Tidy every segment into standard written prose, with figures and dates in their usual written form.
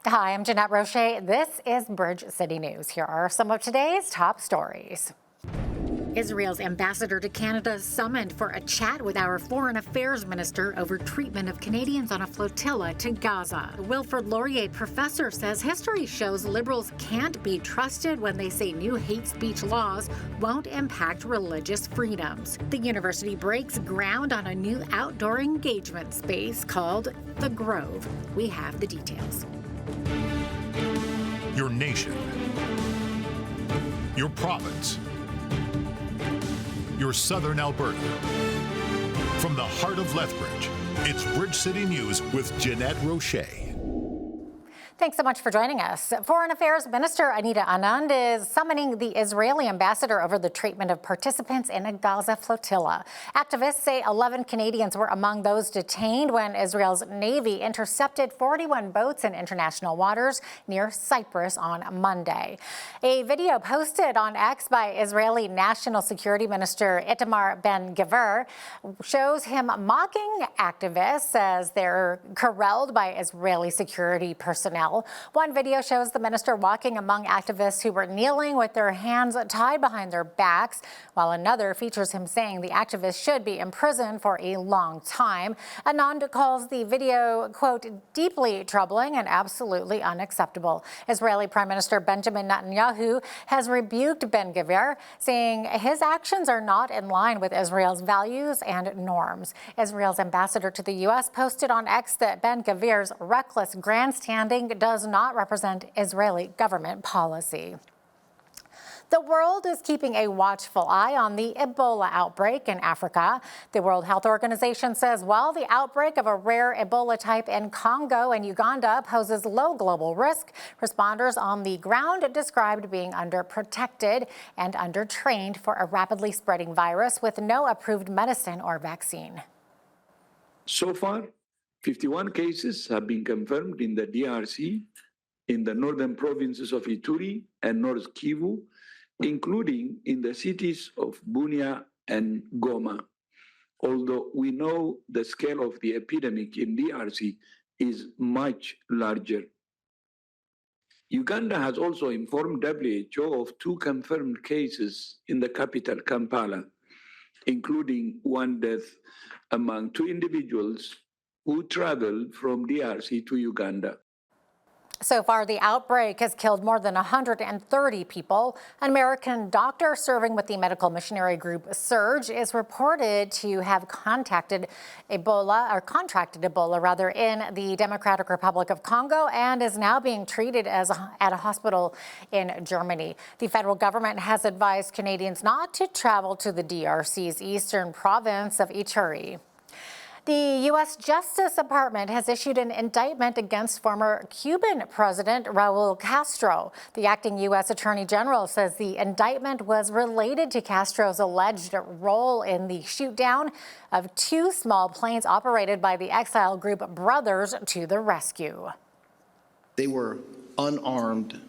Hi, I'm Jeanette Roche. This is Bridge City News. Here are some of today's top stories. Israel's ambassador to Canada summoned for a chat with our foreign affairs minister over treatment of Canadians on a flotilla to Gaza. The Wilfrid Laurier professor says history shows liberals can't be trusted when they say new hate speech laws won't impact religious freedoms. The university breaks ground on a new outdoor engagement space called The Grove. We have the details. Your nation, your province, your southern Alberta. From the heart of Lethbridge, it's Bridge City News with Jeanette Roche. Thanks so much for joining us. Foreign Affairs Minister Anita Anand is summoning the Israeli ambassador over the treatment of participants in a Gaza flotilla. Activists say 11 Canadians were among those detained when Israel's Navy intercepted 41 boats in international waters near Cyprus on Monday. A video posted on X by Israeli National Security Minister Itamar Ben-Gvir shows him mocking activists as they're corralled by Israeli security personnel. One video shows the minister walking among activists who were kneeling with their hands tied behind their backs, while another features him saying the activists should be imprisoned for a long time. Anand calls the video, quote, deeply troubling and absolutely unacceptable. Israeli Prime Minister Benjamin Netanyahu has rebuked Ben-Gvir, saying his actions are not in line with Israel's values and norms. Israel's ambassador to the U.S. posted on X that Ben-Gvir's reckless grandstanding does not represent Israeli government policy. The world is keeping a watchful eye on the Ebola outbreak in Africa. The World Health Organization says while the outbreak of a rare Ebola type in Congo and Uganda poses low global risk, responders on the ground described being underprotected and undertrained for a rapidly spreading virus with no approved medicine or vaccine. So far, 51 cases have been confirmed in the DRC, in the northern provinces of Ituri and North Kivu, including in the cities of Bunia and Goma. Although we know the scale of the epidemic in DRC is much larger. Uganda has also informed WHO of 2 confirmed cases in the capital, Kampala, including 1 death among 2 individuals who traveled from DRC to Uganda. So far, the outbreak has killed more than 130 people. An American doctor serving with the medical missionary group Surge is reported to have contracted Ebola in the Democratic Republic of Congo and is now being treated at a hospital in Germany. The federal government has advised Canadians not to travel to the DRC's eastern province of Ituri. The U.S. Justice Department has issued an indictment against former Cuban President Raul Castro. The acting U.S. Attorney General says the indictment was related to Castro's alleged role in the shoot-down of 2 small planes operated by the exile group Brothers to the Rescue. They were unarmed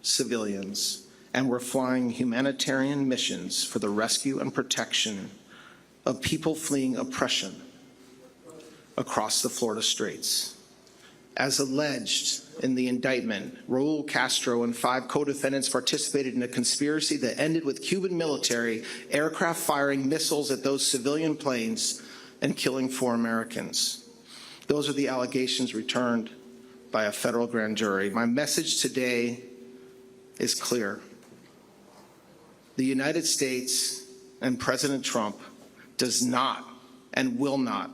civilians and were flying humanitarian missions for the rescue and protection of people fleeing oppression across the Florida Straits. As alleged in the indictment, Raul Castro and 5 co-defendants participated in a conspiracy that ended with Cuban military aircraft firing missiles at those civilian planes and killing 4 Americans. Those are the allegations returned by a federal grand jury. My message today is clear. The United States and President Trump does not and will not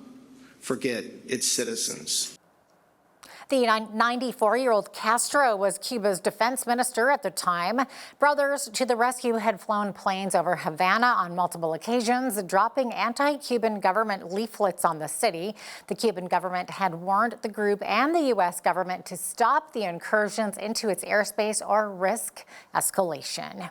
forget its citizens. The 94-year-old Castro was Cuba's defense minister at the time. Brothers to the Rescue had flown planes over Havana on multiple occasions, dropping anti-Cuban government leaflets on the city. The Cuban government had warned the group and the U.S. government to stop the incursions into its airspace or risk escalation.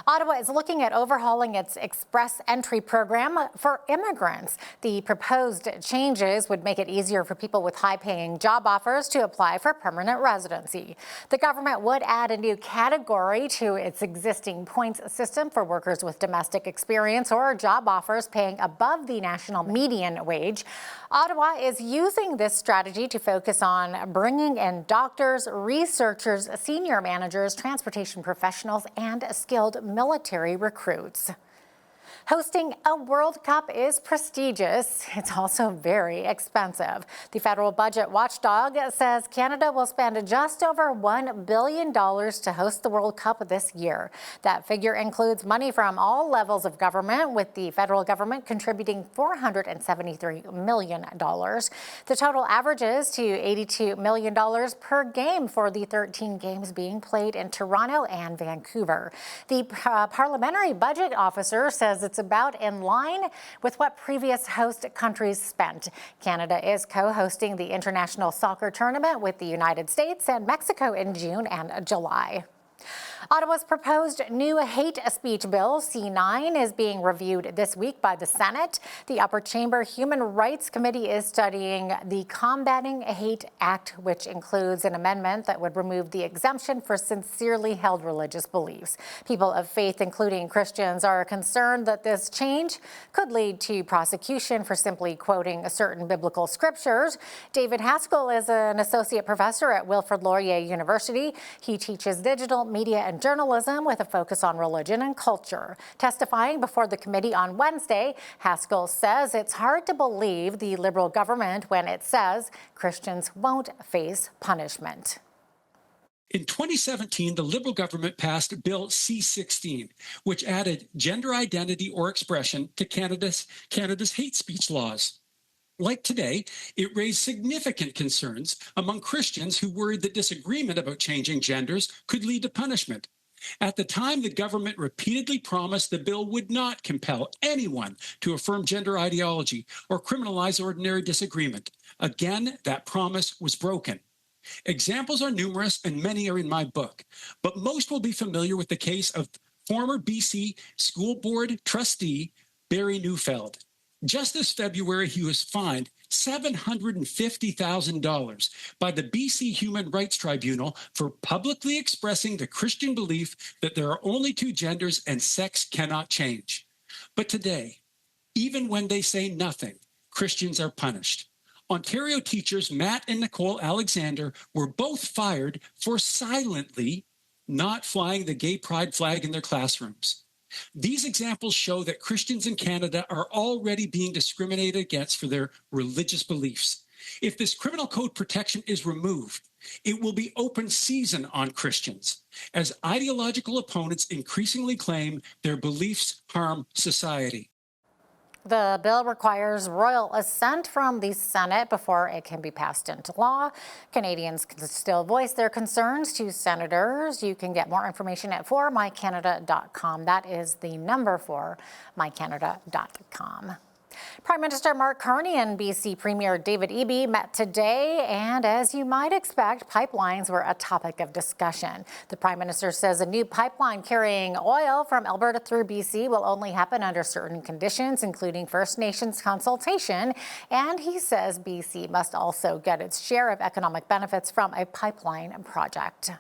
Ottawa is looking at overhauling its express entry program for immigrants. The proposed changes would make it easier for people with high-paying job offers to apply for permanent residency. The government would add a new category to its existing points system for workers with domestic experience or job offers paying above the national median wage. Ottawa is using this strategy to focus on bringing in doctors, researchers, senior managers, transportation professionals, and skilled military recruits. Hosting a World Cup is prestigious. It's also very expensive. The federal budget watchdog says Canada will spend just over $1 billion to host the World Cup this year. That figure includes money from all levels of government, with the federal government contributing $473 million. The total averages to $82 million per game for the 13 games being played in Toronto and Vancouver. The parliamentary budget officer says it's about in line with what previous host countries spent. Canada is co-hosting the international soccer tournament with the United States and Mexico in June and July. Ottawa's proposed new hate speech bill, C-9, is being reviewed this week by the Senate. The upper chamber Human Rights Committee is studying the Combating Hate Act, which includes an amendment that would remove the exemption for sincerely held religious beliefs. People of faith, including Christians, are concerned that this change could lead to prosecution for simply quoting certain biblical scriptures. David Haskell is an associate professor at Wilfrid Laurier University. He teaches digital media and journalism with a focus on religion and culture. Testifying before the committee on Wednesday, Haskell says it's hard to believe the Liberal government when it says Christians won't face punishment. In 2017, the Liberal government passed Bill C-16, which added gender identity or expression to Canada's hate speech laws. Like today, it raised significant concerns among Christians who worried that disagreement about changing genders could lead to punishment. At the time, the government repeatedly promised the bill would not compel anyone to affirm gender ideology or criminalize ordinary disagreement. Again, that promise was broken. Examples are numerous and many are in my book, but most will be familiar with the case of former BC School Board trustee Barry Neufeld. Just this February, he was fined $750,000 by the BC Human Rights Tribunal for publicly expressing the Christian belief that there are only two genders and sex cannot change. But today, even when they say nothing, Christians are punished. Ontario teachers Matt and Nicole Alexander were both fired for silently not flying the gay pride flag in their classrooms. These examples show that Christians in Canada are already being discriminated against for their religious beliefs. If this criminal code protection is removed, it will be open season on Christians, as ideological opponents increasingly claim their beliefs harm society. The bill requires royal assent from the Senate before it can be passed into law. Canadians can still voice their concerns to senators. You can get more information at formycanada.com. That is the number for mycanada.com. Prime Minister Mark Carney and BC Premier David Eby met today, and as you might expect, pipelines were a topic of discussion. The Prime Minister says a new pipeline carrying oil from Alberta through BC will only happen under certain conditions, including First Nations consultation, and he says BC must also get its share of economic benefits from a pipeline project.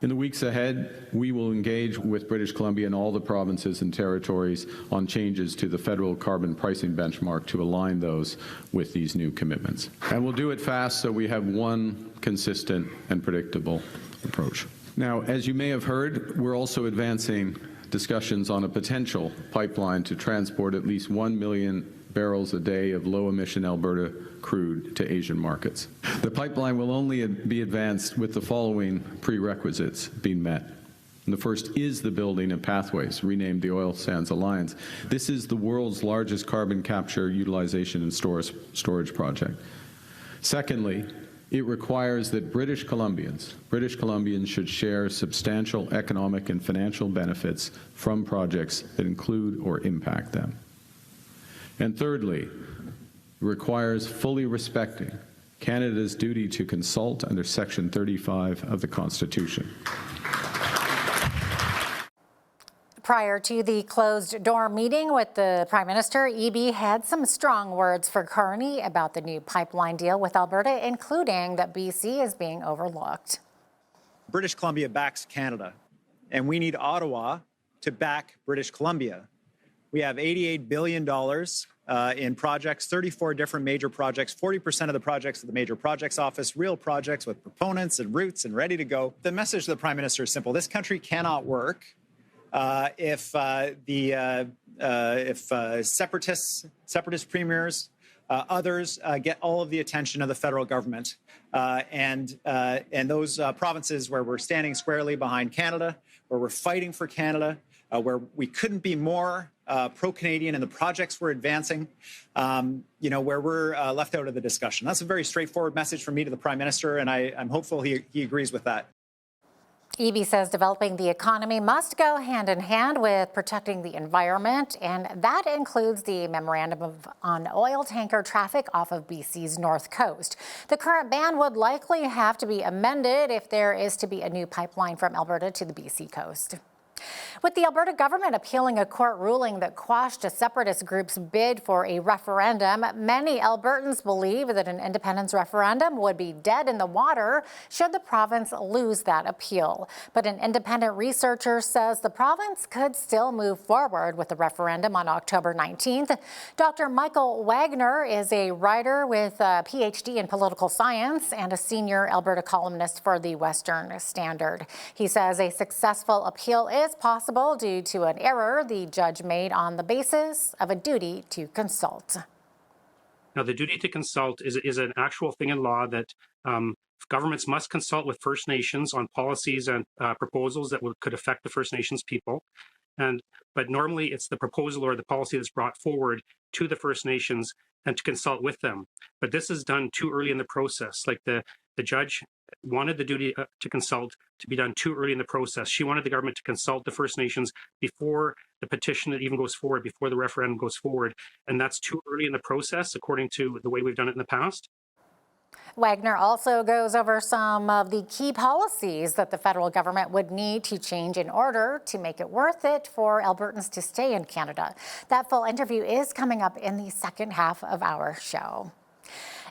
In the weeks ahead, we will engage with British Columbia and all the provinces and territories on changes to the federal carbon pricing benchmark to align those with these new commitments. And we'll do it fast so we have one consistent and predictable approach. Now, as you may have heard, we're also advancing discussions on a potential pipeline to transport at least 1 million barrels a day of low-emission Alberta crude to Asian markets. The pipeline will only be advanced with the following prerequisites being met. And the first is the building of pathways, renamed the Oil Sands Alliance. This is the world's largest carbon capture, utilization, and storage project. Secondly, it requires that British Columbians should share substantial economic and financial benefits from projects that include or impact them. And thirdly, requires fully respecting Canada's duty to consult under Section 35 of the Constitution. Prior to the closed-door meeting with the Prime Minister, EB had some strong words for Carney about the new pipeline deal with Alberta, including that BC is being overlooked. British Columbia backs Canada, and we need Ottawa to back British Columbia. We have $88 billion in projects, 34 different major projects, 40% of the projects at the Major Projects Office, real projects with proponents and routes and ready to go. The message to the Prime Minister is simple. This country cannot work if separatist premiers, others get all of the attention of the federal government, and those provinces where we're standing squarely behind Canada, where we're fighting for Canada, where we couldn't be more pro-Canadian in the projects we're advancing, where we're left out of the discussion. That's a very straightforward message from me to the Prime Minister, and I'm hopeful he agrees with that. EB says developing the economy must go hand in hand with protecting the environment, and that includes the memorandum on oil tanker traffic off of BC's north coast. The current ban would likely have to be amended if there is to be a new pipeline from Alberta to the BC coast. With the Alberta government appealing a court ruling that quashed a separatist group's bid for a referendum, many Albertans believe that an independence referendum would be dead in the water should the province lose that appeal. But an independent researcher says the province could still move forward with the referendum on October 19th. Dr. Michael Wagner is a writer with a PhD in political science and a senior Alberta columnist for the Western Standard. He says a successful appeal is possible due to an error the judge made on the basis of a duty to consult. Now, the duty to consult is an actual thing in law that governments must consult with First Nations on policies and proposals that could affect the First Nations people. But normally it's the proposal or the policy that's brought forward to the First Nations and to consult with them. But this is done too early in the process. Like the judge wanted the duty to consult to be done too early in the process. She wanted the government to consult the First Nations before the petition even goes forward, before the referendum goes forward. And that's too early in the process, according to the way we've done it in the past. Wagner also goes over some of the key policies that the federal government would need to change in order to make it worth it for Albertans to stay in Canada. That full interview is coming up in the second half of our show.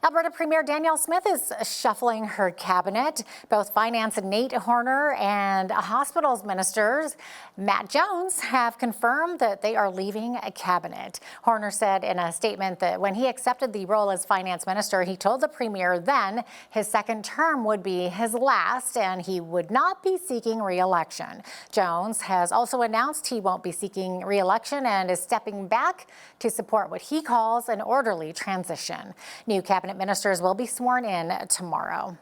Alberta Premier Danielle Smith is shuffling her cabinet. Both Finance Nate Horner and Hospitals Ministers Matt Jones have confirmed that they are leaving a cabinet. Horner said in a statement that when he accepted the role as Finance Minister, he told the Premier then his second term would be his last and he would not be seeking re-election. Jones has also announced he won't be seeking re-election and is stepping back to support what he calls an orderly transition. New cabinet ministers will be sworn in tomorrow.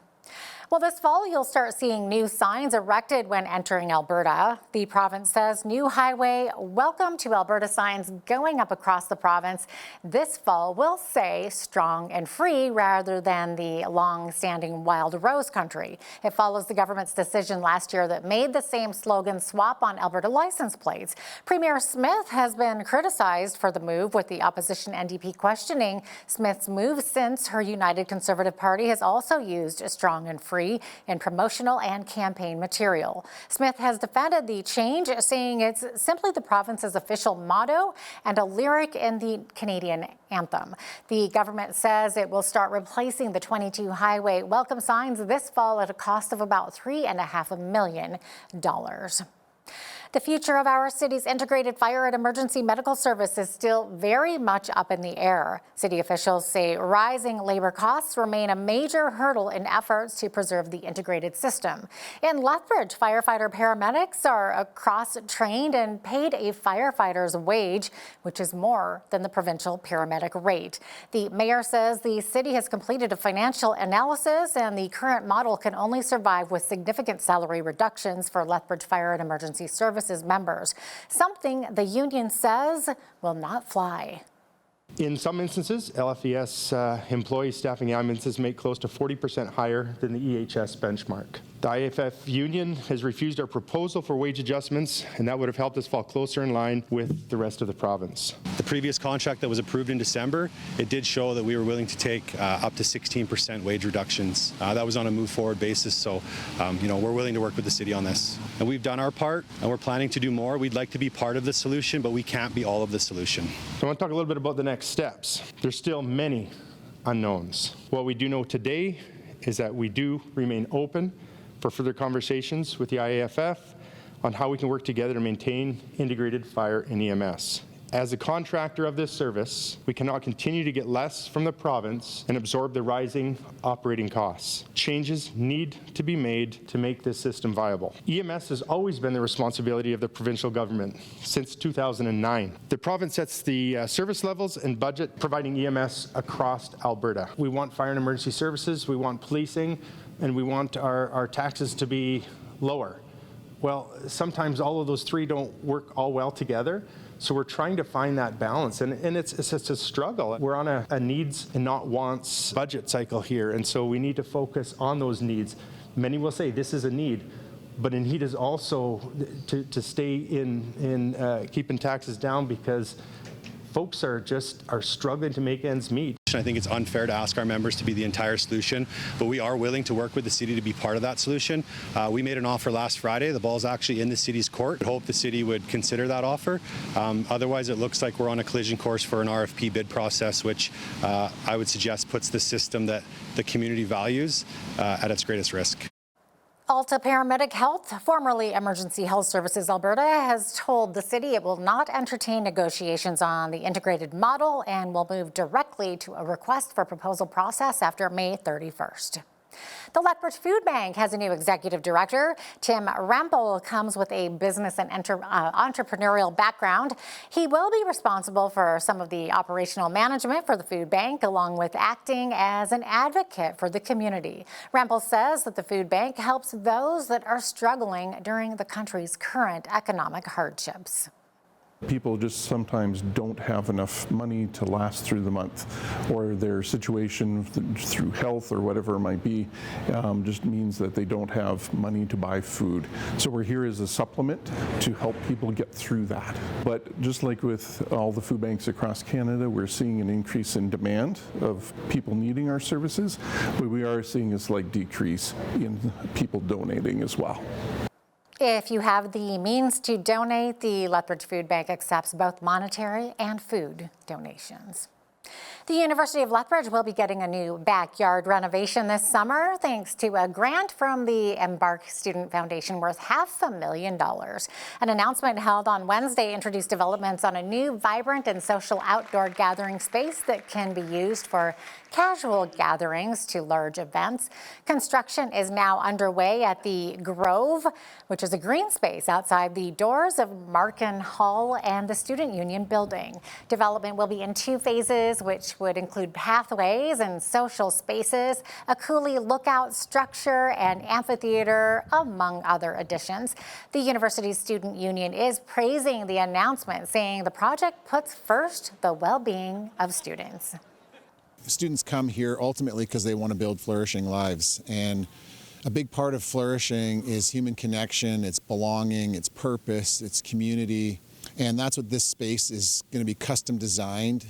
Well, this fall, you'll start seeing new signs erected when entering Alberta. The province says new highway welcome to Alberta signs going up across the province this fall will say strong and free rather than the long-standing wild rose country. It follows the government's decision last year that made the same slogan swap on Alberta license plates. Premier Smith has been criticized for the move, with the opposition NDP questioning Smith's move since her United Conservative Party has also used strong and free in promotional and campaign material. Smith has defended the change, saying it's simply the province's official motto and a lyric in the Canadian anthem. The government says it will start replacing the 22 highway welcome signs this fall at a cost of about $3.5 million. The future of our city's integrated fire and emergency medical service is still very much up in the air. City officials say rising labor costs remain a major hurdle in efforts to preserve the integrated system. In Lethbridge, firefighter paramedics are cross-trained and paid a firefighter's wage, which is more than the provincial paramedic rate. The mayor says the city has completed a financial analysis and the current model can only survive with significant salary reductions for Lethbridge Fire and Emergency Services members, something the union says will not fly. In some instances, LFES employees staffing ambulances make close to 40% higher than the EHS benchmark. The IFF union has refused our proposal for wage adjustments, and that would have helped us fall closer in line with the rest of the province. The previous contract that was approved in December, it did show that we were willing to take up to 16% wage reductions. That was on a move forward basis, so we're willing to work with the city on this. And we've done our part, and we're planning to do more. We'd like to be part of the solution, but we can't be all of the solution. So I want to talk a little bit about the next steps. There's still many unknowns. What we do know today is that we do remain open for further conversations with the IAFF on how we can work together to maintain integrated fire and EMS. As a contractor of this service, we cannot continue to get less from the province and absorb the rising operating costs. Changes need to be made to make this system viable. EMS has always been the responsibility of the provincial government since 2009. The province sets the service levels and budget providing EMS across Alberta. We want fire and emergency services, we want policing, and we want our taxes to be lower. Well, sometimes all of those three don't work all well together. So we're trying to find that balance, and it's a struggle. We're on a needs and not wants budget cycle here, and so we need to focus on those needs. Many will say this is a need, but a need is also to stay in keeping taxes down, because folks are struggling to make ends meet. I think it's unfair to ask our members to be the entire solution, but we are willing to work with the city to be part of that solution. We made an offer last Friday. The ball's actually in the city's court. I hope the city would consider that offer. Otherwise, it looks like we're on a collision course for an RFP bid process, which I would suggest puts the system that the community values at its greatest risk. Alta Paramedic Health, formerly Emergency Health Services Alberta, has told the city it will not entertain negotiations on the integrated model and will move directly to a request for proposal process after May 31st. The Lethbridge Food Bank has a new executive director. Tim Rampel comes with a business and entrepreneurial background. He will be responsible for some of the operational management for the food bank, along with acting as an advocate for the community. Rampel says that the food bank helps those that are struggling during the country's current economic hardships. People just sometimes don't have enough money to last through the month, or their situation through health or whatever it might be just means that they don't have money to buy food. So we're here as a supplement to help people get through that. But just like with all the food banks across Canada, we're seeing an increase in demand of people needing our services, but we are seeing a slight decrease in people donating as well. If you have the means to donate, the Lethbridge Food Bank accepts both monetary and food donations. The University of Lethbridge will be getting a new backyard renovation this summer thanks to a grant from the Embark Student Foundation worth $500,000. An announcement held on Wednesday introduced developments on a new vibrant and social outdoor gathering space that can be used for casual gatherings to large events. Construction is now underway at the Grove, which is a green space outside the doors of Markin Hall and the Student Union building. Development will be in two phases, which would include pathways and social spaces, a coulee lookout structure, and amphitheater, among other additions. The university's student union is praising the announcement, saying the project puts first the well-being of students. Students come here ultimately because they want to build flourishing lives, and a big part of flourishing is human connection, it's belonging, it's purpose, it's community, and that's what this space is going to be custom designed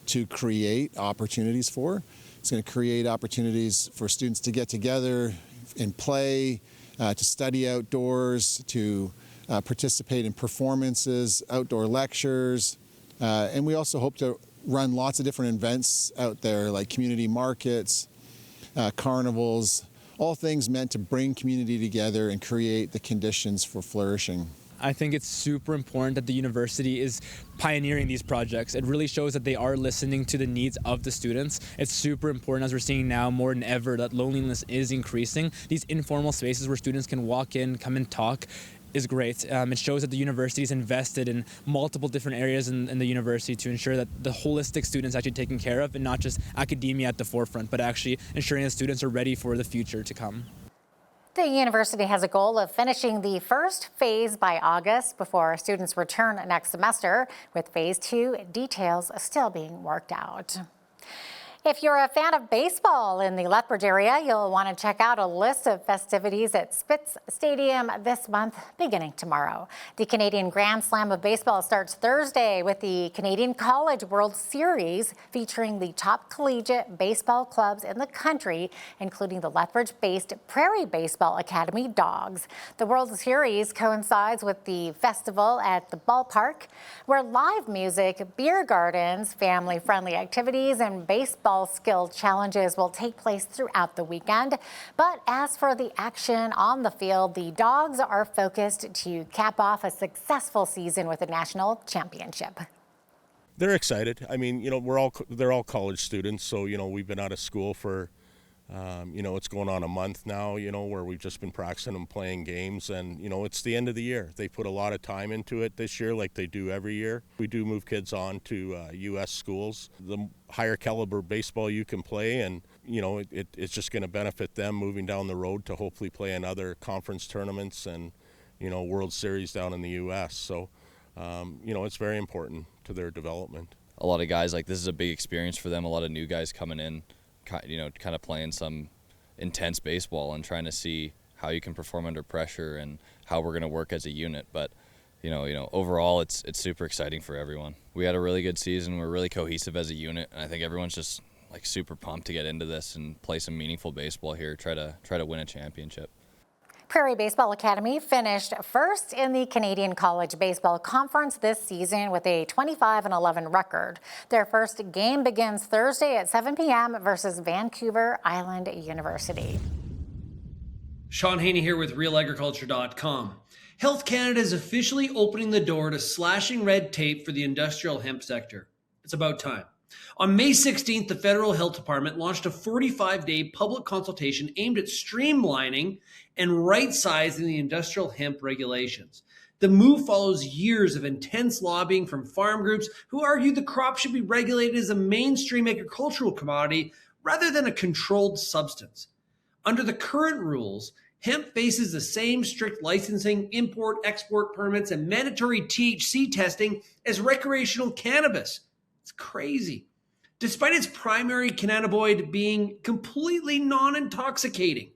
to create opportunities for. It's going to create opportunities for students to get together and play, to study outdoors, to participate in performances, outdoor lectures, and we also hope to run lots of different events out there like community markets, carnivals, all things meant to bring community together and create the conditions for flourishing. I think it's super important that the university is pioneering these projects. It really shows that they are listening to the needs of the students. It's super important, as we're seeing now more than ever, that loneliness is increasing. These informal spaces where students can walk in, come and talk is great. It shows that the university is invested in multiple different areas in the university to ensure that the holistic students actually taken care of, and not just academia at the forefront, but actually ensuring that students are ready for the future to come. The university has a goal of finishing the first phase by August before students return next semester, with phase 2 details still being worked out. If you're a fan of baseball in the Lethbridge area, you'll want to check out a list of festivities at Spitz Stadium this month, beginning tomorrow. The Canadian Grand Slam of Baseball starts Thursday with the Canadian College World Series, featuring the top collegiate baseball clubs in the country, including the Lethbridge-based Prairie Baseball Academy Dogs. The World Series coincides with the festival at the ballpark, where live music, beer gardens, family-friendly activities, and baseball skill challenges will take place throughout the weekend. But as for the action on the field, the Dogs are focused to cap off a successful season with a national championship. They're excited. I mean, they're all college students, so we've been out of school for it's going on a month now, where we've just been practicing and playing games, and it's the end of the year. They put a lot of time into it this year, like they do every year. We do move kids on to U.S. schools. The higher caliber baseball you can play, and it's just going to benefit them moving down the road to hopefully play in other conference tournaments and World Series down in the U.S. So it's very important to their development. A lot of guys, this is a big experience for them. A lot of new guys coming in, kind of playing some intense baseball and trying to see how you can perform under pressure and how we're going to work as a unit. But overall, it's super exciting for everyone. We had a really good season. We're really cohesive as a unit, and I think everyone's just super pumped to get into this and play some meaningful baseball here. Try to win a championship. Prairie Baseball Academy finished first in the Canadian College Baseball Conference this season with a 25-11 record. Their first game begins Thursday at 7 p.m. versus Vancouver Island University. Sean Haney here with RealAgriculture.com. Health Canada is officially opening the door to slashing red tape for the industrial hemp sector. It's about time. On May 16th, the Federal Health Department launched a 45-day public consultation aimed at streamlining and right-sizing the industrial hemp regulations. The move follows years of intense lobbying from farm groups who argued the crop should be regulated as a mainstream agricultural commodity rather than a controlled substance. Under the current rules, hemp faces the same strict licensing, import, export permits, and mandatory THC testing as recreational cannabis. It's crazy. Despite its primary cannabinoid being completely non-intoxicating,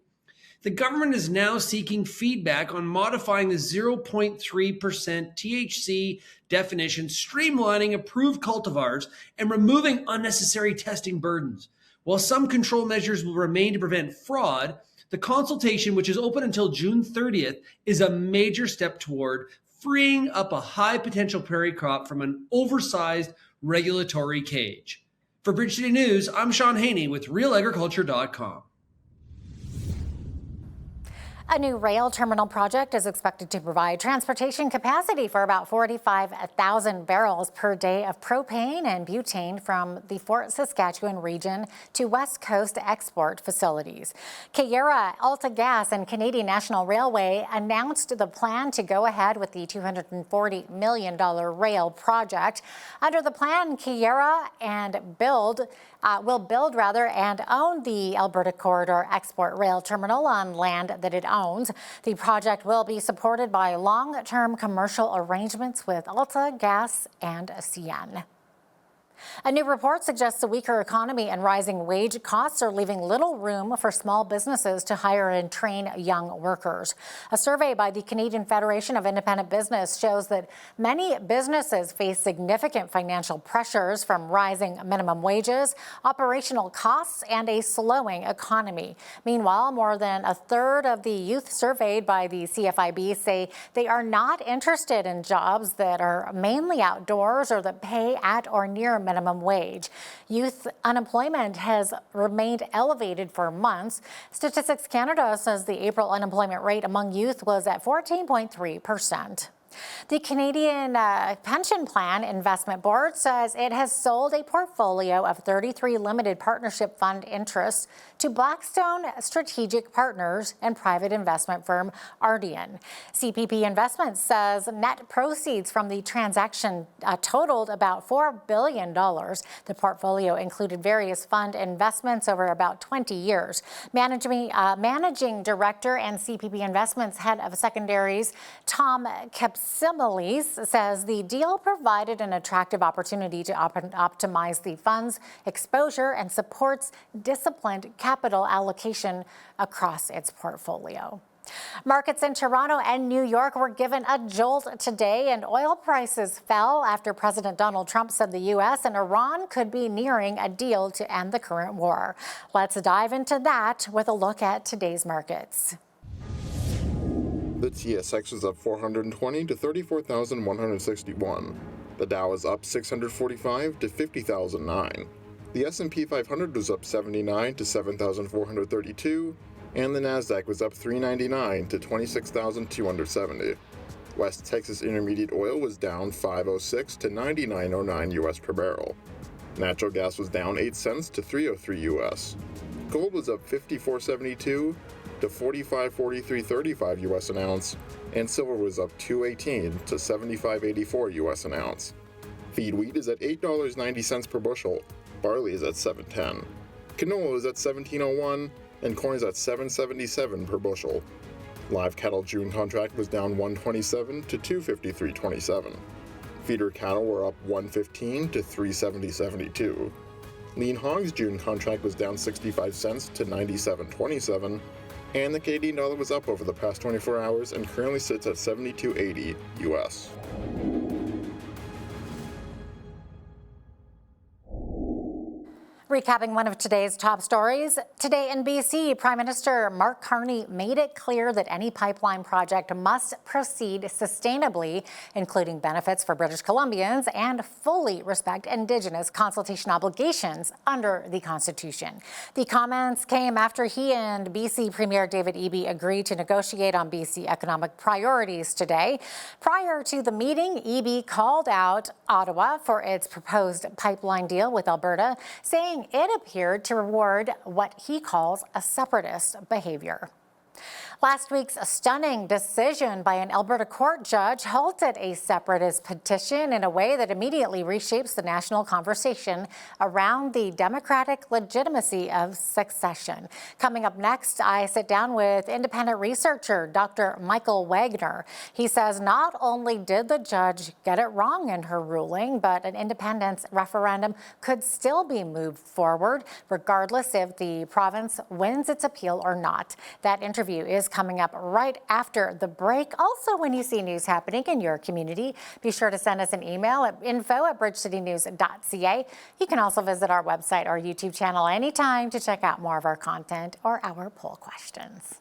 the government is now seeking feedback on modifying the 0.3% THC definition, streamlining approved cultivars, and removing unnecessary testing burdens. While some control measures will remain to prevent fraud, the consultation, which is open until June 30th, is a major step toward freeing up a high-potential prairie crop from an oversized regulatory cage. For Bridge City News, I'm Sean Haney with RealAgriculture.com. A new rail terminal project is expected to provide transportation capacity for about 45,000 barrels per day of propane and butane from the Fort Saskatchewan region to West Coast export facilities. Keyera, AltaGas, and Canadian National Railway announced the plan to go ahead with the $240 million rail project. Under the plan, Keyera will build and own the Alberta Corridor Export Rail Terminal on land that it owns. The project will be supported by long-term commercial arrangements with AltaGas and CN. A new report suggests a weaker economy and rising wage costs are leaving little room for small businesses to hire and train young workers. A survey by the Canadian Federation of Independent Business shows that many businesses face significant financial pressures from rising minimum wages, operational costs, and a slowing economy. Meanwhile, more than a third of the youth surveyed by the CFIB say they are not interested in jobs that are mainly outdoors or that pay at or near minimum wage. Youth unemployment has remained elevated for months. Statistics Canada says the April unemployment rate among youth was at 14.3%. The Canadian Pension Plan Investment Board says it has sold a portfolio of 33 limited partnership fund interests to to Blackstone Strategic Partners and private investment firm Ardian. CPP Investments says net proceeds from the transaction totaled about $4 billion. The portfolio included various fund investments over about 20 years. Managing Director and CPP Investments Head of Secondaries, Tom Kapsimilis, says the deal provided an attractive opportunity to optimize the fund's exposure and supports disciplined capital allocation across its portfolio. Markets in Toronto and New York were given a jolt today, and oil prices fell after President Donald Trump said the U.S. and Iran could be nearing a deal to end the current war. Let's dive into that with a look at today's markets. The TSX was up 420 to 34,161. The Dow is up 645 to 50,009. The S&P 500 was up 79 to 7,432. And the Nasdaq was up 399 to 26,270. West Texas Intermediate oil was down 506 to 99.09 US per barrel. Natural gas was down 8 cents to 303 US. Gold was up 54.72 to 45.4335 US an ounce, and silver was up 2.18 to 75.84 US an ounce. Feed wheat is at $8.90 per bushel. Barley is at $7.10. Canola is at $17.01. And corn is at $7.77 per bushel. Live cattle June contract was down 127 to 253.27. Feeder cattle were up 115 to 370.72. Lean hogs June contract was down 65 cents to 97.27, and the Canadian dollar was up over the past 24 hours and currently sits at 72.80 US. Recapping one of today's top stories, today in BC, Prime Minister Mark Carney made it clear that any pipeline project must proceed sustainably, including benefits for British Columbians and fully respect Indigenous consultation obligations under the Constitution. The comments came after he and BC Premier David Eby agreed to negotiate on BC economic priorities today. Prior to the meeting, Eby called out Ottawa for its proposed pipeline deal with Alberta, saying it appeared to reward what he calls a separatist behavior. Last week's stunning decision by an Alberta court judge halted a separatist petition in a way that immediately reshapes the national conversation around the democratic legitimacy of succession. Coming up next, I sit down with independent researcher Dr. Michael Wagner. He says not only did the judge get it wrong in her ruling, but an independence referendum could still be moved forward, regardless if the province wins its appeal or not. That interview is coming up right after the break. Also, when you see news happening in your community, be sure to send us an email at info@bridgecitynews.ca. You can also visit our website or YouTube channel anytime to check out more of our content or our poll questions.